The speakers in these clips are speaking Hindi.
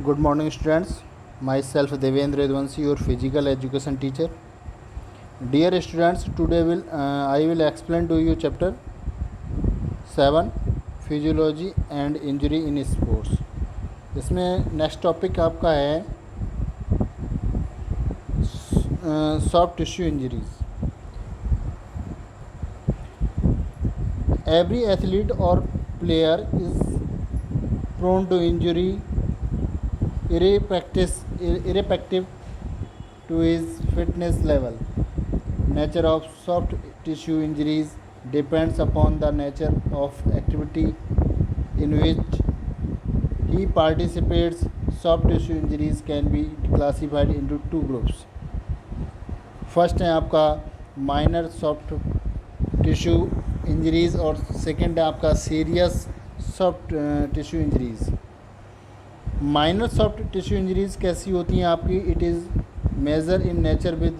Good morning, students. Myself Devendra Yadvanshi, your physical education teacher. Dear students, today I will explain to you chapter 7 Physiology and Injury in Sports. इसमें नेक्स्ट टॉपिक आपका है soft tissue injuries. Every athlete or player is prone to injury irrespective to his fitness level. Nature of soft tissue injuries depends upon the nature of activity in which he participates. Soft tissue injuries can be classified into two groups. First है आपका माइनर सॉफ्ट टिश्यू इंजरीज़ और सेकंड है आपका serious soft tissue injuries. Minor soft tissue injuries कैसी होती हैं आपकी? It is major in nature with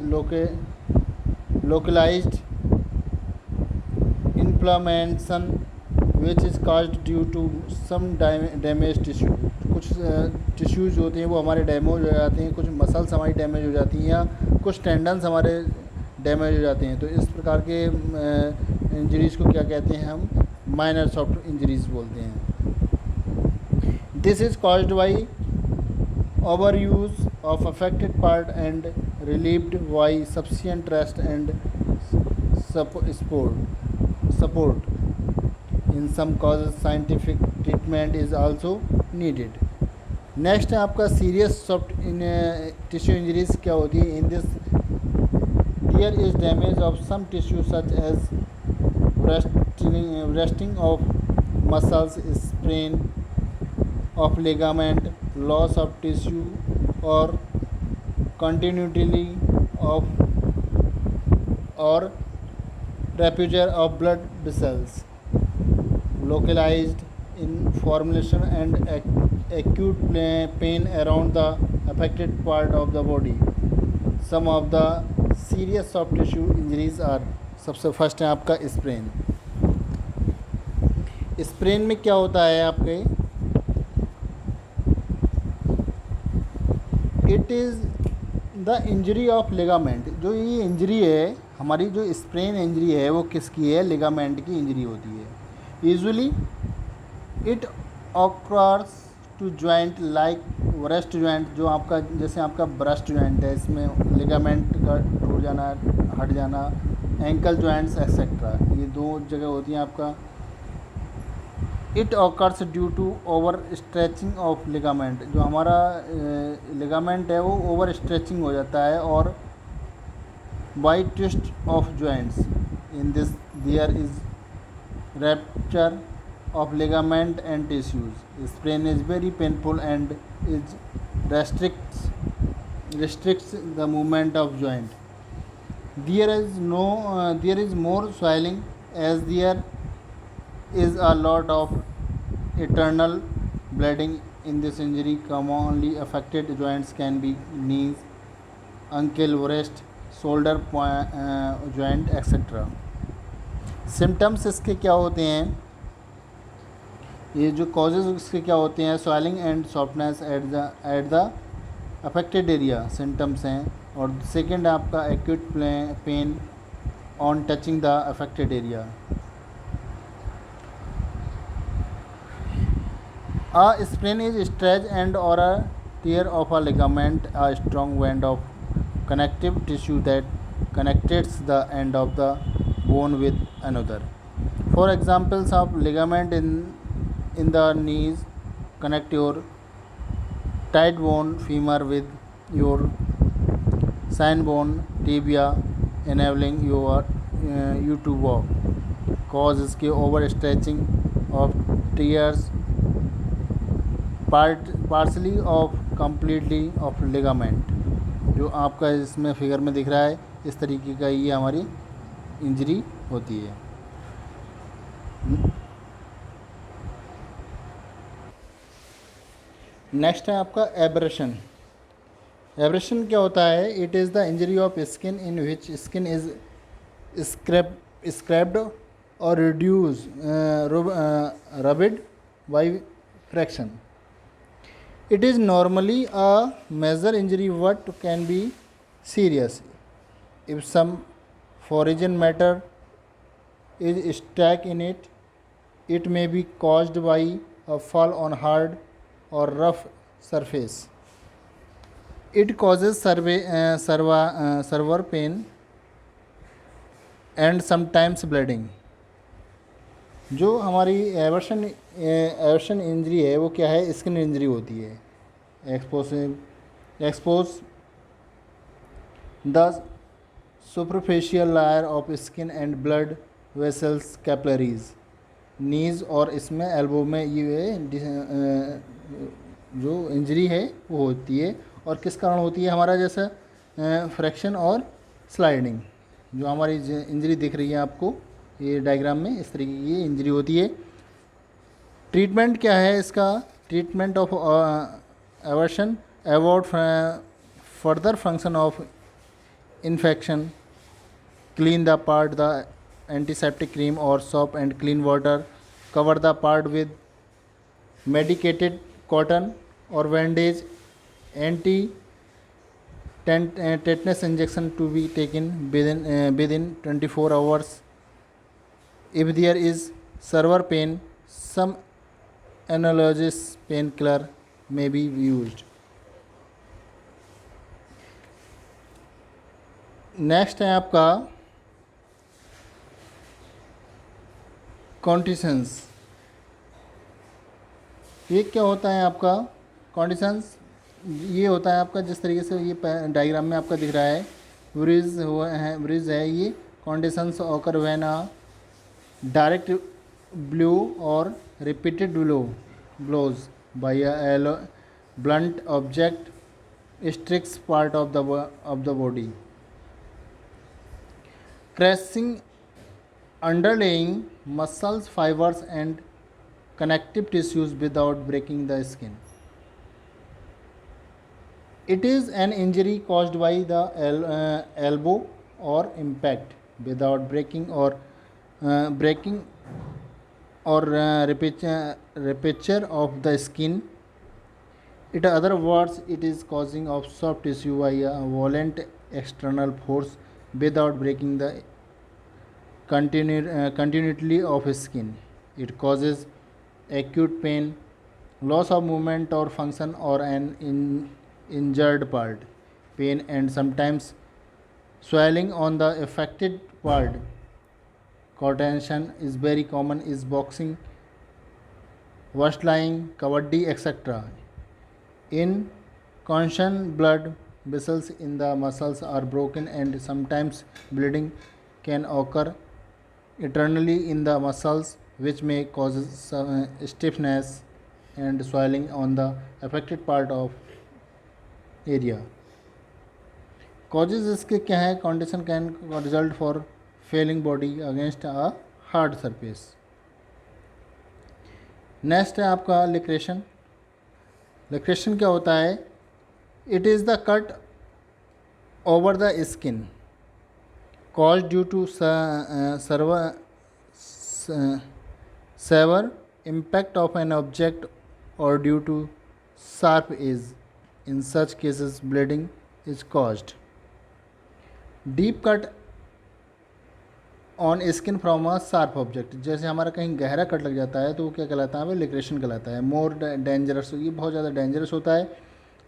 localized inflammation which is caused due to some damage tissue. कुछ टिश्यूज़ होते हैं वो हमारे डैमेज हो जाते हैं, कुछ मसल्स हमारी डैमेज हो जाती हैं या कुछ टेंडन्स हमारे डैमेज हो जाते हैं. तो इस प्रकार के इंजरीज़ को क्या कहते हैं? हम माइनर सॉफ्ट इंजरीज़ बोलते हैं. This is caused by over use of affected part and relieved by sufficient rest and support. In some causes scientific treatment is also needed. Next है आपका सीरियस सॉफ्ट टिश्यू इंजरीज़. क्या होती है? In this there is damage of some tissue such as resting of muscles, sprain of ligament, loss of tissue or continuity of or rupture of blood vessels, localized inflammation and acute pain around the affected part of the body. Some of the serious soft tissue injuries are. सबसे फर्स्ट है आपका स्प्रेन. स्प्रेन में क्या होता है आपके? It is the injury of ligament. जो ये इंजरी है हमारी, जो स्प्रेन इंजरी है वो किसकी है? लिगामेंट की इंजरी होती है. Usually it occurs to joint like breast joint. जो आपका जैसे आपका ब्रेस्ट जॉइंट है, इसमें लिगामेंट का टूट जाना, हट जाना, एंकल जॉइंट्स एक्सेट्रा, ये दो जगह होती हैं आपका. It occurs due to over stretching of ligament. जो हमारा लिगामेंट है वो ओवर स्ट्रेचिंग हो जाता है और by twist of joints. In this there is rupture of ligament and tissues. Sprain is very painful and is restricts the movement of joint. There is more swelling as there is a lot of internal bleeding in this injury. Commonly affected joints can be knees, ankle, wrist, shoulder joint etc. Symptoms इसके क्या होते हैं? ये जो कॉजेज इसके क्या होते हैं? Swelling and softness at the affected area symptoms हैं. और सेकेंड आपका acute pain on touching the affected area. A sprain is stretch and or a tear of a ligament, a strong band of connective tissue that connects the end of the bone with another. For examples of ligament in the knees connect your tight bone femur with your sine bone tibia, enabling you to walk. Cause इसके over stretching of tears, partially of completely of ligament. जो आपका इसमें फिगर में दिख रहा है, इस तरीके का ये हमारी इंजरी होती है. नेक्स्ट है आपका एब्रेशन. एब्रेशन क्या होता है? It is the injury of skin in which skin is scraped और reduce rubbed by friction. It is normally a major injury what can be serious if some foreign matter is stuck in it. It may be caused by a fall on hard or rough surface. It causes severe pain and sometimes bleeding. जो हमारी एवर्शन इंजरी है वो क्या है, स्किन इंजरी होती है. Expose the superficial layer of skin and blood vessels capillaries. Knees और इसमें एल्बो में ये जो इंजरी है वो होती है. और किस कारण होती है, हमारा जैसा फ्रैक्शन और स्लाइडिंग. जो हमारी इंजरी दिख रही है आपको ये डायग्राम में, इस तरीके की ये इंजरी होती है. ट्रीटमेंट क्या है इसका, treatment of aversion avoid further function of infection, clean the part the antiseptic cream or soap and clean water, cover the part with medicated cotton or bandage, anti tetanus injection to be taken within 24 hours. If there is severe pain, some analogous painkiller may be used. Next है आपका कॉन्टिशंस. ये क्या होता है आपका कॉन्टिशंस, ये होता है आपका जिस तरीके से ये डायग्राम में आपका दिख रहा है ब्रिज है ये. Contusions occur when a direct blow or repeated blows by a blunt object strikes part of the body. Crushing underlying muscles, fibers and connective tissues without breaking the skin. It is an injury caused by the elbow or impact without breaking or rupture of the skin. In other words, it is causing of soft tissue by a violent external force without breaking the continuity of skin. It causes acute pain, loss of movement or function or an injured part, pain and sometimes swelling on the affected part. Contusion is very common is boxing, wrestling, kabaddi, etc. In contusion, blood vessels in the muscles are broken and sometimes bleeding can occur internally in the muscles, which may cause stiffness and swelling on the affected part of area. Causes इसके क्या है, condition can result for failing body against a hard surface. Next है आपका लिक्रेशन. लिक्रेशन क्या होता है, it is the cut over the skin caused due to severe impact of an object or due to sharp edge. In such cases, bleeding is caused. Deep cut on skin from a sharp object. जैसे हमारा कहीं गहरा कट लग जाता है तो वो क्या कहलाता है, लिक्रेशन कहलाता है. मोर डेंजरस, ये बहुत ज़्यादा डेंजरस होता है.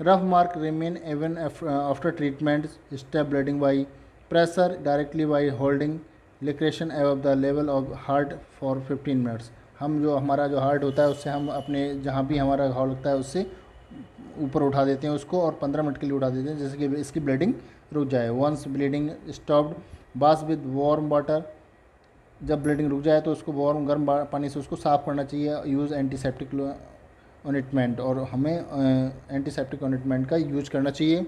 Rough mark remain even after treatment. Stop bleeding by pressure directly by holding laceration above the level of heart for 15 minutes. हम जो हमारा जो हार्ट होता है उससे हम अपने जहाँ भी हमारा घाव लगता है उससे ऊपर उठा देते हैं उसको और 15 मिनट के लिए उठा देते हैं जैसे कि इसकी ब्लीडिंग रुक जाए. Once bleeding stopped, bath with warm water. जब ब्लीडिंग रुक जाए तो उसको गर्म पानी से उसको साफ़ करना चाहिए. यूज़ एंटीसेप्टिक ऑनिटमेंट, और हमें एंटीसेप्टिक ऑनिटमेंट का यूज करना चाहिए.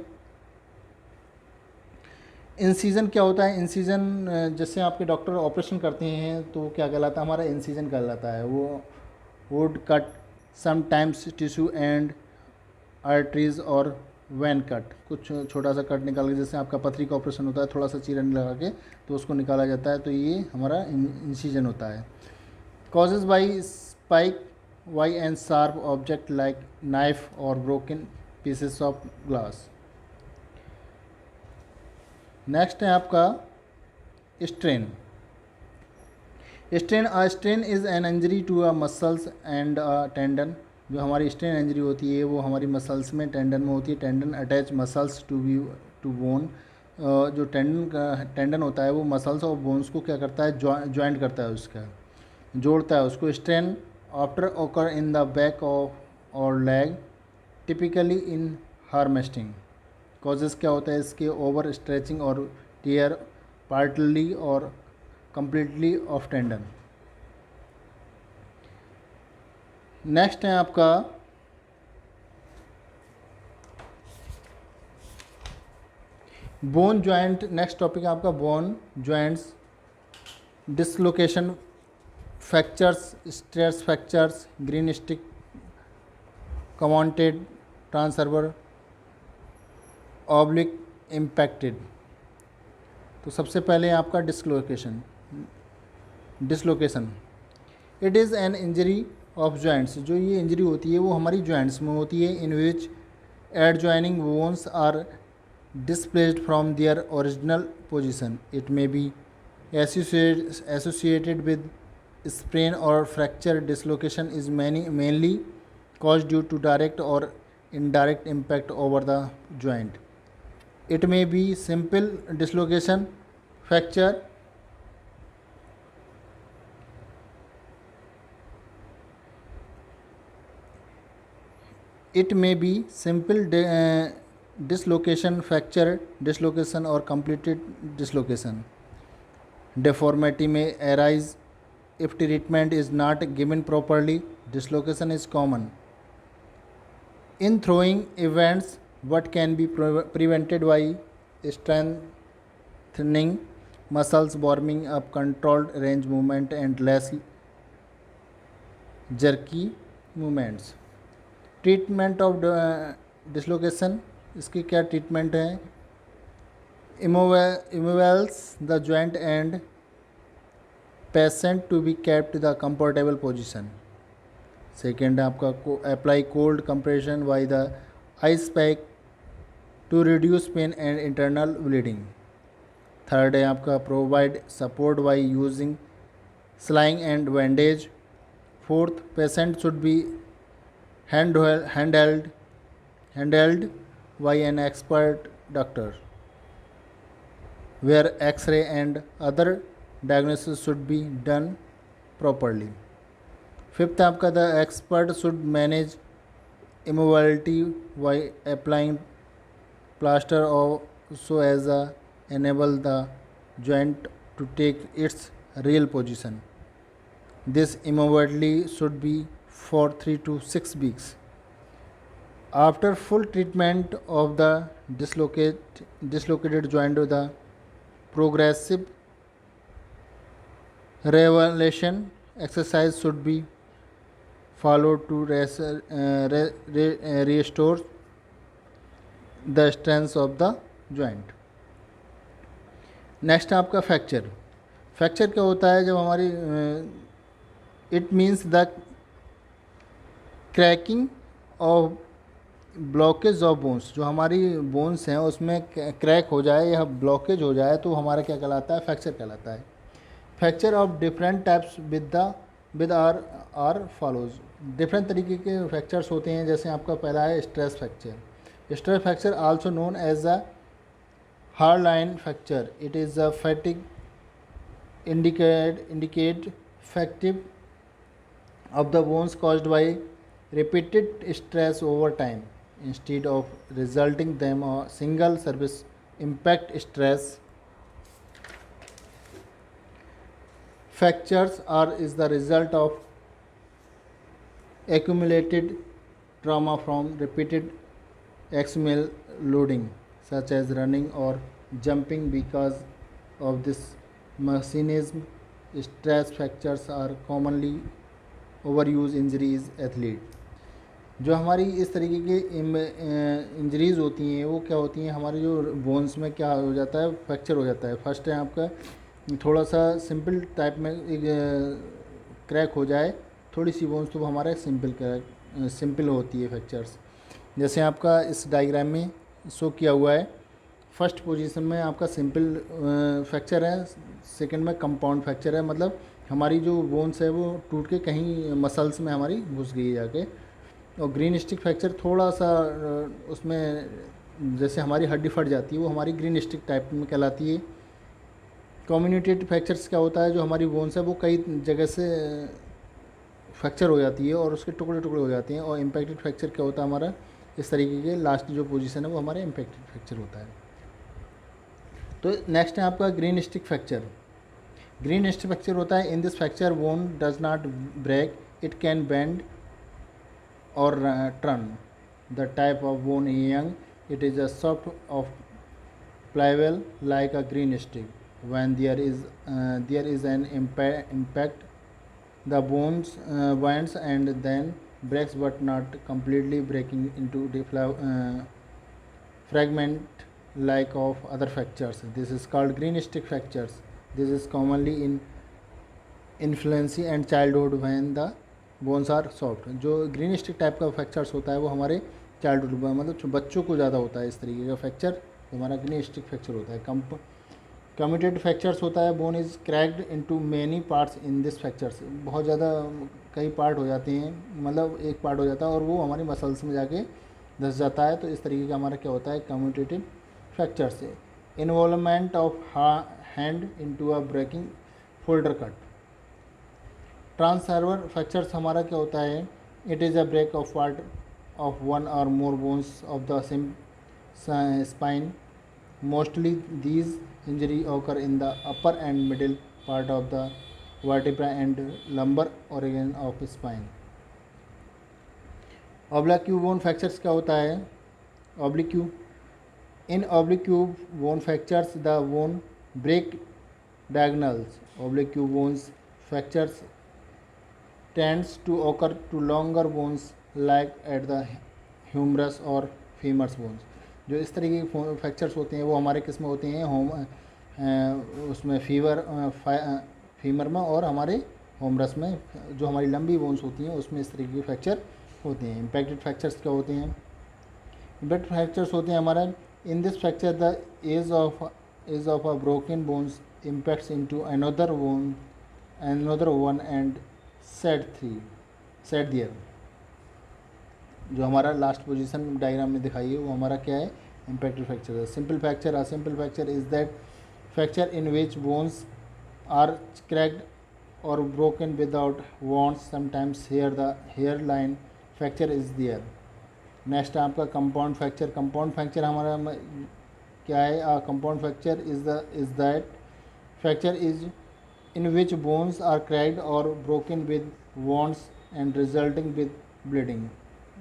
इंसीजन क्या होता है, इंसीजन जैसे आपके डॉक्टर ऑपरेशन करते हैं तो क्या कहलाता है, हमारा इंसीजन कहलाता है. वो would cut sometimes tissue and arteries और वैन कट. कुछ छोटा सा कट निकाल के, जैसे आपका पथरी का ऑपरेशन होता है थोड़ा सा चीरन लगा के तो उसको निकाला जाता है, तो ये हमारा इंसीजन होता है. Causes by spike why and sharp object like knife or broken pieces of glass. Next है आपका strain. Strain is an injury to a muscles and a tendon. जो हमारी स्ट्रेन इंजरी होती है वो हमारी मसल्स में, टेंडन में होती है. Tendon attach muscles to bone. जो टेंडन होता है वो मसल्स और बोन्स को क्या करता है, ज्वाइंट करता है, उसका जोड़ता है उसको. Strain after occur in the back of or leg typically in hamstring. Causes क्या होता है इसके, over stretching or tear partly or completely of tendon. Next है आपका बोन जॉइंट. नेक्स्ट टॉपिक है आपका bone joints, dislocation, fractures, stress fractures, green stick, comminuted, transverse, oblique, impacted. तो सबसे पहले आपका dislocation. It is an injury of joints. जो ये इंजरी होती है वो हमारी जॉइंट्स में होती है. In which adjoining bones are displaced from their original position. It may be associated with sprain or fracture. Dislocation is mainly caused due to direct or indirect impact over the joint. It may be simple dislocation, fracture, dislocation, fracture, dislocation or completed dislocation. Deformity may arise if treatment is not given properly. Dislocation is common in throwing events but can be prevented by strengthening muscles, warming up, controlled range movement and less jerky movements. Treatment of dislocation. इसकी क्या ट्रीटमेंट है, immobilise the joint and patient to be kept the comfortable position. Second है आपका apply cold compression by the ice pack to reduce pain and internal bleeding. Third है आपका provide support by using sling and bandage. Fourth, patient should be handheld by an expert doctor, where X-ray and other diagnosis should be done properly. Fifth आपका the expert should manage immobility by applying plaster so as enable the joint to take its real position. This immobility should be for 3 to 6 weeks. After full treatment of the dislocated joint, the progressive revalidation exercise should be followed to restore the strength of the joint. Next आपका फ्रैक्चर. फ्रैक्चर क्या होता है, जब हमारी it means the cracking of blockage of bones. जो हमारी बोन्स हैं उसमें क्रैक हो जाए या ब्लॉकेज हो जाए तो हमारा क्या कहलाता है, फ्रैक्चर कहलाता है. Fracture of different types with are follows. Different तरीके के फ्रैक्चर्स होते हैं. जैसे आपका पहला है stress fracture. Stress fracture also known as a hard line fracture. It is a fatigue indicate fracture of the bones caused by repeated stress over time instead of resulting them a single service impact stress. Fractures is the result of accumulated trauma from repeated external loading such as running or jumping. Because of this mechanism, stress fractures are commonly overuse injuries athlete. जो हमारी इस तरीके की इंजरीज़ होती हैं वो क्या होती हैं, हमारे जो बोन्स में क्या हो जाता है, फ्रैक्चर हो जाता है. फर्स्ट है आपका थोड़ा सा सिंपल टाइप में क्रैक हो जाए, थोड़ी सी बोन्स तो वो हमारे सिंपल होती है फ्रैक्चर्स। जैसे आपका इस डायग्राम में शो किया हुआ है, फर्स्ट पोजीशन में आपका सिंपल फ्रैक्चर है, सेकंड में कंपाउंड फ्रैक्चर है, मतलब हमारी जो बोन्स है वो टूट के कहीं मसल्स में हमारी घुस गई है जाके। और ग्रीन स्टिक फ्रैक्चर थोड़ा सा उसमें जैसे हमारी हड्डी फट जाती है, वो हमारी ग्रीन स्टिक टाइप में कहलाती है। कम्युनिकेटेड फ्रैक्चर्स क्या होता है, जो हमारी बोन्स है वो कई जगह से फ्रैक्चर हो जाती है और उसके टुकड़े टुकड़े हो जाते हैं। और इम्पैक्टेड फ्रैक्चर क्या होता है हमारा, इस तरीके के लास्ट जो पोजीशन है वो हमारा इम्पैक्टेड फ्रैक्चर होता है। तो नेक्स्ट है आपका green stick fracture. Green stick fracture होता है, in this fracture bone does not break, it can bend or turn. The type of bone young, it is a soft of pliable like a green stick. When there is an impact, the bones bends and then breaks, but not completely breaking into fragment like of other fractures. This is called green stick fractures. This is commonly in infancy and childhood when the bones are soft. जो ग्रीन स्टिक टाइप का फ्रैक्चर्स होता है वो हमारे चाइल्डहुड में, मतलब बच्चों को ज़्यादा होता है इस तरीके का फ्रैक्चर, तो हमारा ग्रीन स्टिक फ्रैक्चर होता है। कम्यूटेड फ्रैक्चर्स होता है, bone is cracked into many parts in this fractures. बहुत ज़्यादा कई पार्ट हो जाते हैं, मतलब एक पार्ट हो जाता है और वो हमारी मसल्स में जाके धस जाता है। तो इस तरीके का हमारा क्या होता है, comminuted fractures. Involvement of hand into a breaking folder cut. Transverse fractures हमारा क्या होता है, it is a break of part of one or more bones of the same spine. Mostly these injury occur in the upper and middle part of the vertebra and lumbar organ of spine. Oblique bone fractures क्या होता है, oblique in oblique bone fractures the bone break diagonals. Oblique bones fractures tends to occur to longer bones like at the humerus और femurs bones. जो इस तरीके के फ्रैक्चर्स होते हैं वो हमारे किस में होते हैं, उसमें फीमर में और हमारे होमरस में, जो हमारी लंबी बोन्स होती हैं उसमें इस तरीके के फ्रैक्चर होते हैं। इम्पैक्टेड फ्रैक्चर्स क्या होते हैं, इम्पैक्टेड फ्रैक्चर्स होते हैं हमारा, in this fracture the edge of a broken bones impacts into another one and set there. जो हमारा लास्ट पोजीशन डायग्राम में दिखाई है वो हमारा क्या है, इम्पैक्टेड फ्रैक्चर है। Simple fracture, a simple fracture is that fracture in which bones are cracked or broken without wounds, sometimes hair the hairline fracture is there. Next आपका कंपाउंड फ्रैक्चर। कंपाउंड फ्रैक्चर हमारा क्या है, compound fracture is that fracture is in which bones are cracked or broken with wounds and resulting with bleeding.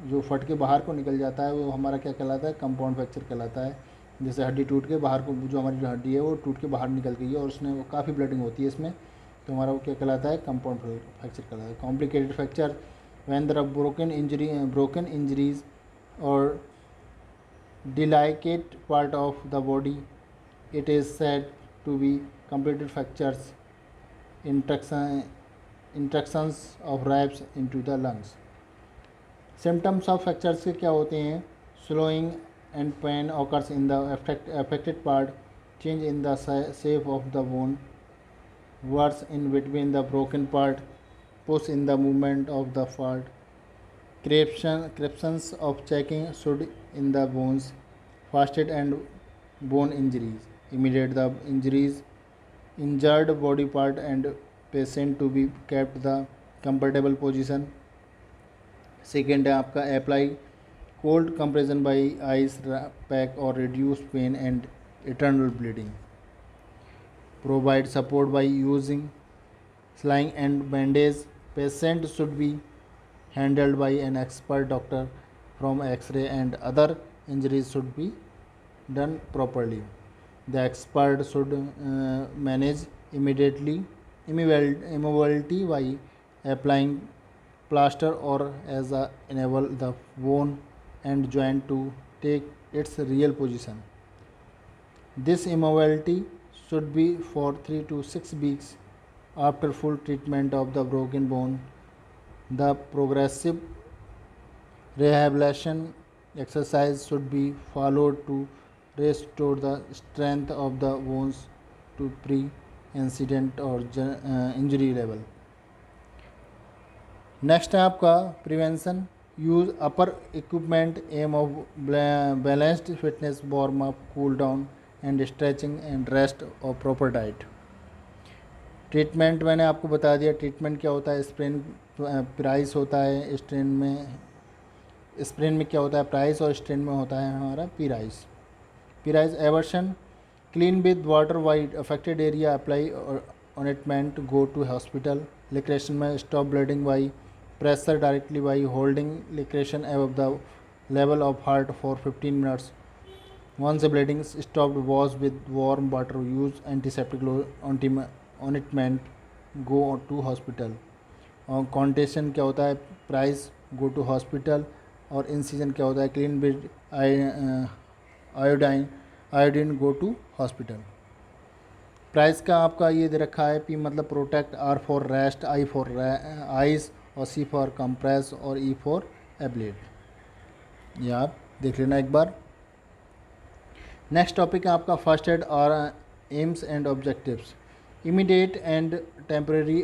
जो फट के बाहर को निकल जाता है वो हमारा क्या कहलाता है, कंपाउंड फ्रैक्चर कहलाता है। जैसे हड्डी टूट के बाहर को, जो हमारी जो हड्डी है वो टूट के बाहर निकल गई है और उसमें वो काफ़ी ब्लीडिंग होती है इसमें, तो हमारा वो क्या कहलाता है, कंपाउंड फ्रैक्चर कहलाता है। Complicated fracture when there are broken injuries और delicate part of the body, it is said to be completed fractures, instructions of ribs into the lungs. Symptoms of fractures के क्या होते हैं, swelling and pain occurs in the affected part, change in the shape of the bone, words in between the broken part, push in the movement of the part, creptions of checking should in the bones, fasted and bone injuries, immediate the injured body part and patient to be kept the comfortable position. Second है आपका apply cold compression by ice pack or reduce pain and internal bleeding. Provide support by using sling and bandage. Patient should be handled by an expert doctor from X-ray and other injuries should be done properly. The expert should manage immobility by applying plaster or as enable the bone and joint to take its real position. This immobility should be for 3 to 6 weeks after full treatment of the broken bone. The progressive rehabilitation exercise should be followed to restore the strength of the bones to pre-incident or injury level. Next है आपका prevention. Use upper equipment, aim of balanced fitness, warm up, cool down and stretching and rest और प्रॉपर डाइट. ट्रीटमेंट मैंने आपको बता दिया. ट्रीटमेंट क्या होता है? स्प्रेन प्राइस होता है. स्प्रेन में क्या होता है? प्राइस. और स्ट्रेन में होता है हमारा PRICE. PRICE abrasion. Clean with water wide affected area, apply ointment, go to hospital. Laceration में stop bleeding by pressure directly by holding laceration above the level of heart for 15 minutes. Once bleeding stopped, wash with warm water, use antiseptic ointment, go to hospital. और कॉन्टेशन क्या होता है? PRICE, go to hospital. और इंसिजन क्या होता है? Clean with iodine, go to hospital. Price का आपका ये दे रखा है. पी मतलब protect, R for rest, I for ice, और सी फॉर कंप्रेस, और ई फॉर एब्लेट. ये आप देख लेना एक बार. नेक्स्ट टॉपिक है आपका फर्स्ट एड और aims and objectives. Immediate and temporary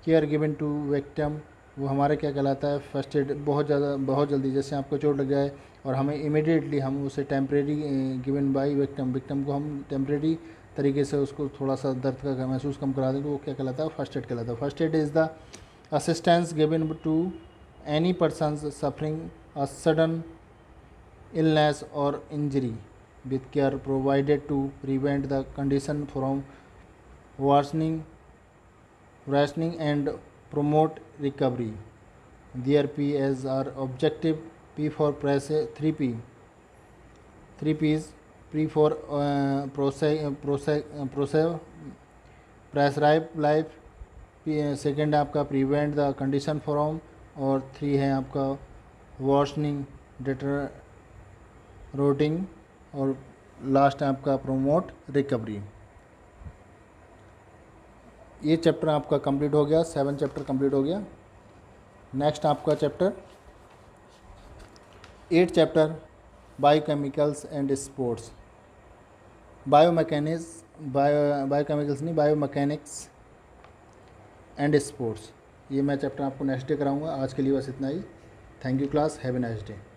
care given to victim. वो हमारा क्या कहलाता है? First aid. बहुत जल्दी, जैसे आपको चोट लग जाए और हमें इमीडिएटली हम उसे टेम्परेरी गिवन बाय विक्टिम को हम टेम्परेरी तरीके से उसको थोड़ा सा दर्द का महसूस कम करा दें, तो वो क्या कहलाता है? फर्स्ट एड कहलाता है. First aid is the assistance given to any person suffering a sudden illness और injury with care provided to prevent the condition from worsening and promote recovery. There P as our objective. P for three P. Three P's. P for prescribe life. Second है आपका प्रिवेंट द कंडीशन फ्रॉम. और 3 है आपका वर्सनिंग, डिटरोटिंग, और लास्ट है आपका प्रोमोट रिकवरी. ये चैप्टर आपका कंप्लीट हो गया. 7 चैप्टर कंप्लीट हो गया. नेक्स्ट आपका chapter 8 chapter biochemicals and sports. Biomechanics and sports. ये मैं चैप्टर आपको नेक्स्ट डे कराऊंगा. आज के लिए बस इतना ही. Thank you class. Have a nice day.